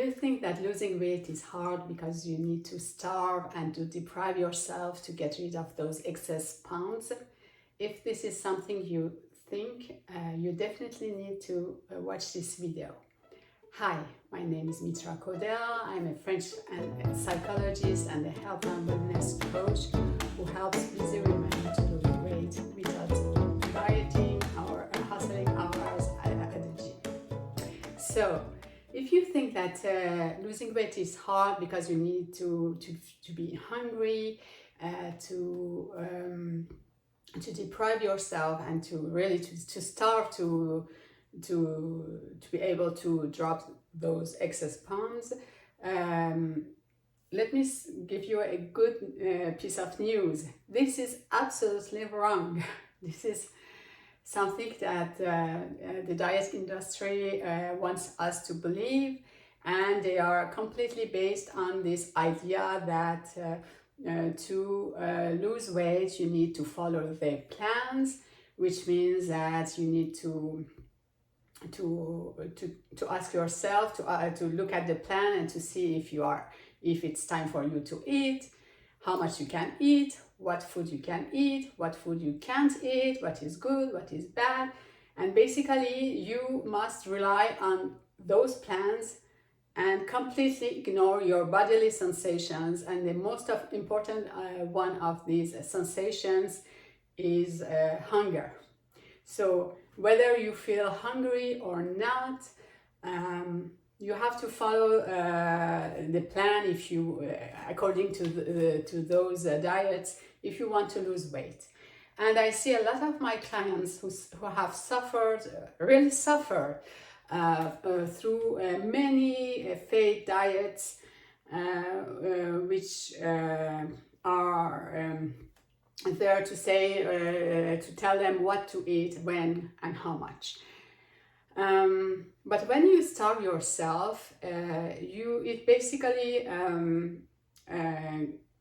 you think that losing weight is hard because you need to starve and to deprive yourself to get rid of those excess pounds, if this is something you think, you definitely need to watch this video. Hi, my name is Mitra Kodel. I'm a French psychologist and a health and wellness coach who helps busy women to lose weight without dieting or hustling hours at the gym. So, if you think that losing weight is hard because you need to be hungry, to deprive yourself and to really to starve to be able to drop those excess pounds, let me give you a good piece of news. This is absolutely wrong. This is something that the diet industry wants us to believe, and they are completely based on this idea that to lose weight you need to follow their plans, which means that you need to ask yourself to look at the plan and to see if it's time for you to eat, how much you can eat, what food you can eat, what food you can't eat, what is good, what is bad. And basically you must rely on those plans and completely ignore your bodily sensations. And the most important one of these sensations is hunger. So whether you feel hungry or not, you have to follow the plan if you, according to those diets, if you want to lose weight. And I see a lot of my clients who have suffered, really suffered through many fake diets, which are there to say, to tell them what to eat, when, and how much. But when you starve yourself, it basically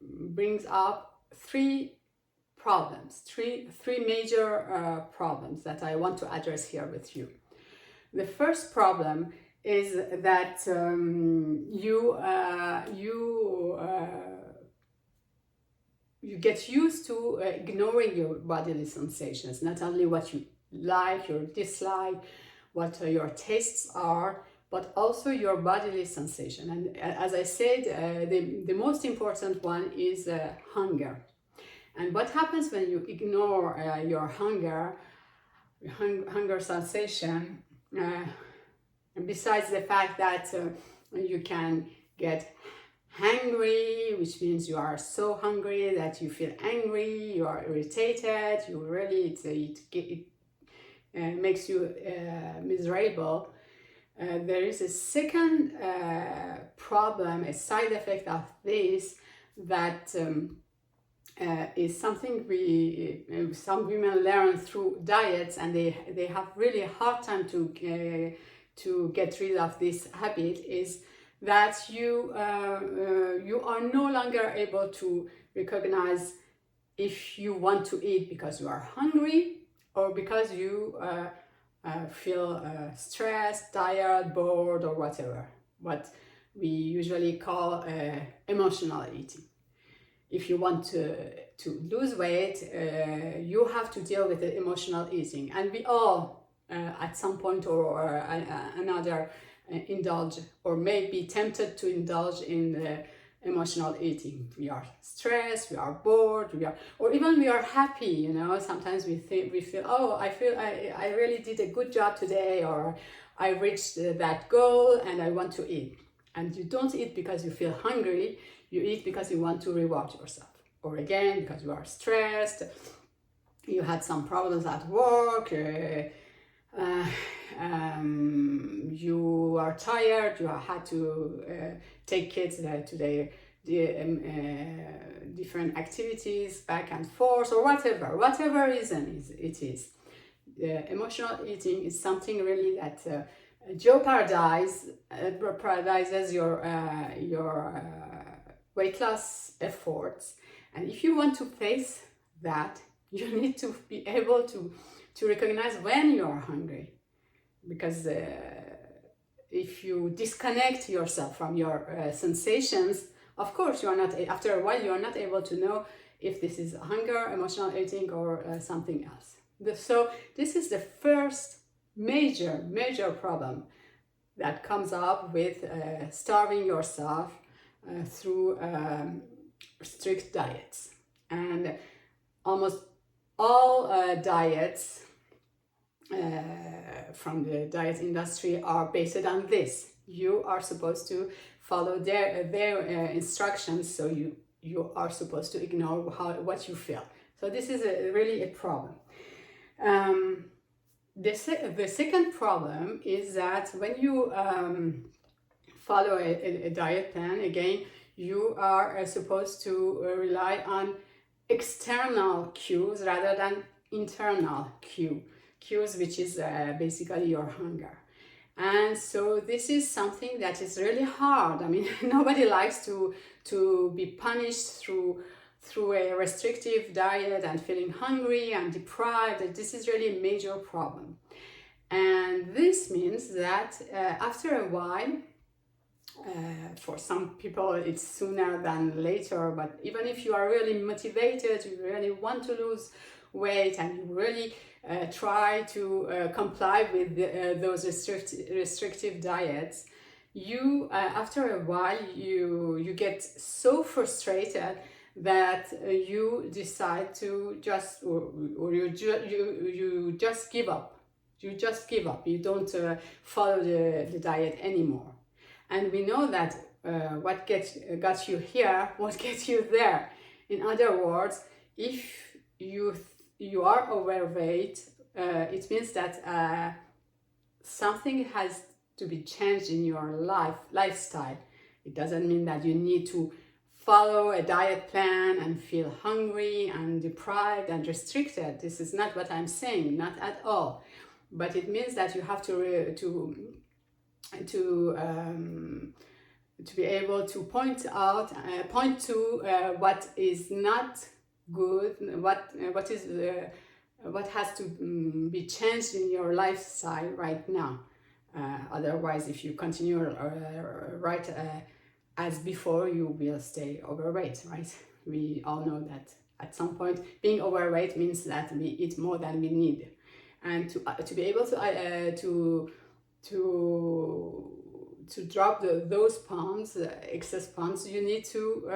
brings up three major problems that I want to address here with you. The first problem is that you get used to ignoring your bodily sensations, not only what you like, your dislike, what your tastes are, but also your bodily sensation. And as I said, the most important one is hunger. And what happens when you ignore your hunger sensation, besides the fact that you can get hangry, which means you are so hungry that you feel angry, you are irritated, you really, it makes you miserable. There is a second problem, a side effect of this, that is something some women learn through diets, and they have really a hard time to get rid of this habit, is that you are no longer able to recognize if you want to eat because you are hungry or because you feel stressed, tired, bored, or whatever, what we usually call emotional eating. If you want to lose weight, you have to deal with the emotional eating. And we all, at some point or another, indulge or may be tempted to indulge in emotional eating. We are stressed, we are bored, or even we are happy, you know. Sometimes we feel, oh, I really did a good job today, or I reached that goal and I want to eat. And you don't eat because you feel hungry, you eat because you want to reward yourself. Or again, because you are stressed, you had some problems at work, you are tired, you had to take kids to their different activities back and forth, or whatever reason it is. Emotional eating is something really that jeopardizes your weight loss efforts. And if you want to face that, you need to be able to recognize when you are hungry, because disconnect yourself from your sensations, of course you are not, after a while you are not able to know if this is hunger, emotional eating, or something else. So this is the first major problem that comes up with starving yourself through strict diets. And almost all diets from the diet industry are based on this. You are supposed to follow their instructions, so you are supposed to ignore what you feel. So this is really a problem. The second problem is that when you follow a diet plan, again, you are supposed to rely on external cues rather than internal cues, which is basically your hunger. And so this is something that is really hard. I mean, nobody likes to be punished through a restrictive diet and feeling hungry and deprived. This is really a major problem. And this means that after a while, for some people it's sooner than later, but even if you are really motivated, you really want to lose weight, and you really try to comply with those restrictive diets, you after a while you get so frustrated that you decide to just you just give up. You don't follow the diet anymore. And we know that what got you here won't get you there. In other words, if you are overweight, it means that something has to be changed in your lifestyle. It doesn't mean that you need to follow a diet plan and feel hungry and deprived and restricted. This is not what I'm saying, not at all. But it means that you have to be able to point to what is not good, what has to be changed in your lifestyle right now. Otherwise, if you continue as before, you will stay overweight, right? We all know that at some point being overweight means that we eat more than we need, and to be able to drop those pounds, excess pounds, you need to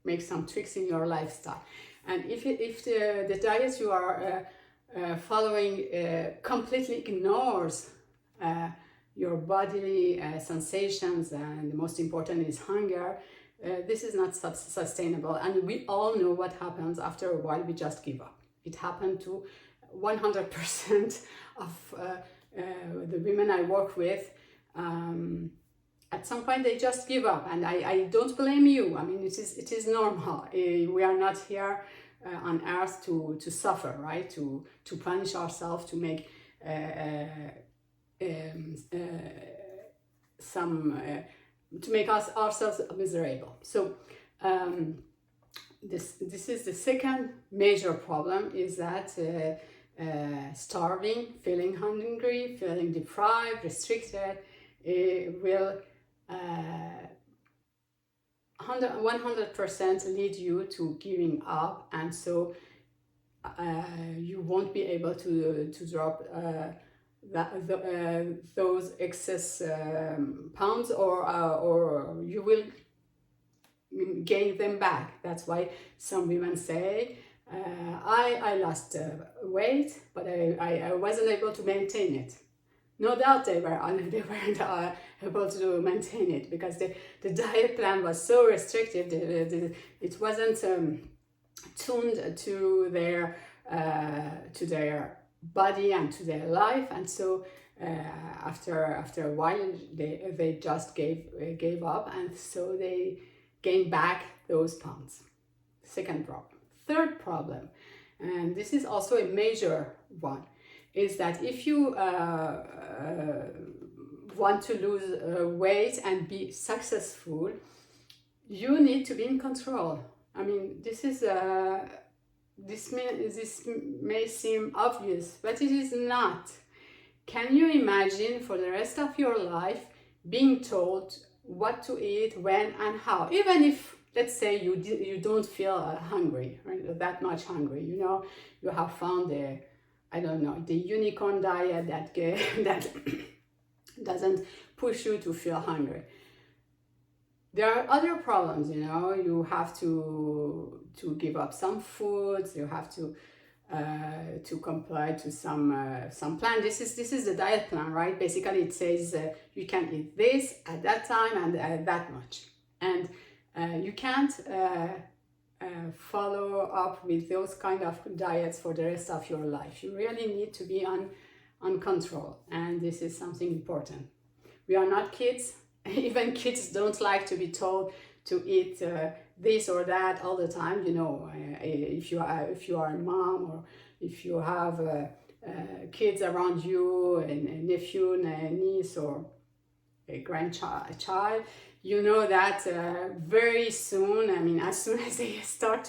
make some tweaks in your lifestyle. And if the diet you are following completely ignores your bodily sensations, and the most important is hunger, this is not sustainable. And we all know what happens after a while. We just give up. It happened to 100% of the women I work with. At some point they just give up, and I don't blame you. I mean, it is normal. We are not here on earth to suffer, right? To punish ourselves, to make to make ourselves miserable. So this is the second major problem, is that starving, feeling hungry, feeling deprived, restricted, will 100% lead you to giving up, and so you won't be able to drop those excess pounds, or you will gain them back. That's why some women say, I lost weight, but I wasn't able to maintain it. No doubt they weren't able to maintain it, because the diet plan was so restrictive. It wasn't tuned to their body and to their life, and so after a while they just gave up, and so they gained back those pounds. Second problem. Third problem, and this is also a major one, is that if you want to lose weight and be successful, you need to be in control. I mean, this may seem obvious, but it is not. Can you imagine for the rest of your life being told what to eat, when and how? Even if, let's say, you don't feel hungry, right? That much hungry, you know, you have found the, I don't know, the unicorn diet that that doesn't push you to feel hungry. There are other problems, you know. You have to give up some foods. You have to comply to some plan. This is the diet plan, right? Basically, it says you can eat this at that time and that much, and you can't follow up with those kind of diets for the rest of your life. You really need to be on control, and this is something important. We are not kids. Even kids don't like to be told to eat this or that all the time. You know, if you are a mom, or if you have kids around you, and a nephew, and a niece, or a grandchild, you know that very soon, I mean, as soon as they start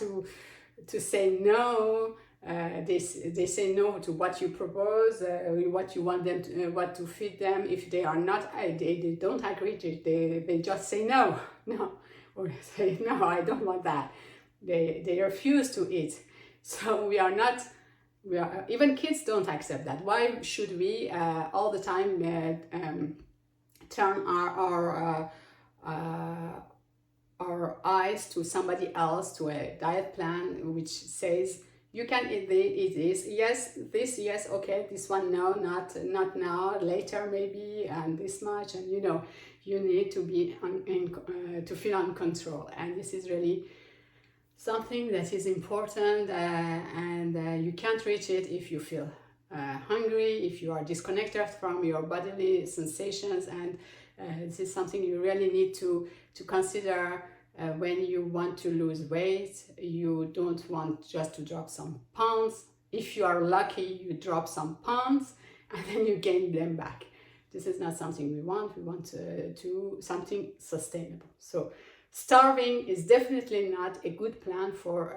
to say no, they say no to what you propose, what you want them to, what to feed them. If they are not, they don't agree to it, they just say no, or say no, I don't want that. They refuse to eat. So we are even kids don't accept that. Why should we all the time turn our eyes to somebody else, to a diet plan which says you can eat this, yes, okay, this one, no, not now, later maybe, and this much, and you know, you need to be to feel in control. And this is really something that is important, and you can't reach it if you feel hungry, if you are disconnected from your bodily sensations. And this is something you really need to consider when you want to lose weight. You don't want just to drop some pounds. If you are lucky, you drop some pounds and then you gain them back. This is not something we want. We want to something sustainable. So starving is definitely not a good plan for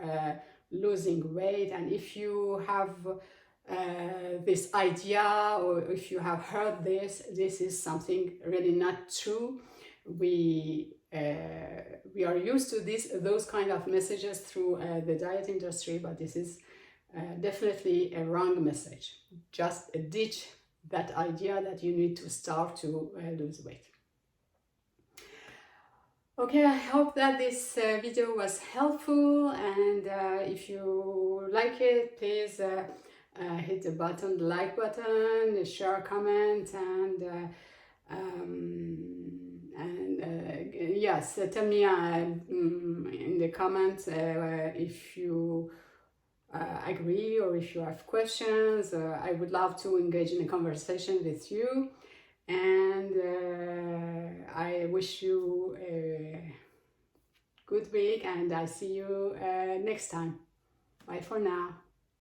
losing weight. And if you have this idea, or if you have heard this is something really not true. We are used to those kind of messages through the diet industry, but this is definitely a wrong message. Just ditch that idea that you need to starve to lose weight. Okay, I hope that this video was helpful, and if you like it, please hit the button, the like button, share, comment, and yes, tell me in the comments if you agree, or if you have questions. I would love to engage in a conversation with you, and I wish you a good week, and I see you next time. Bye for now.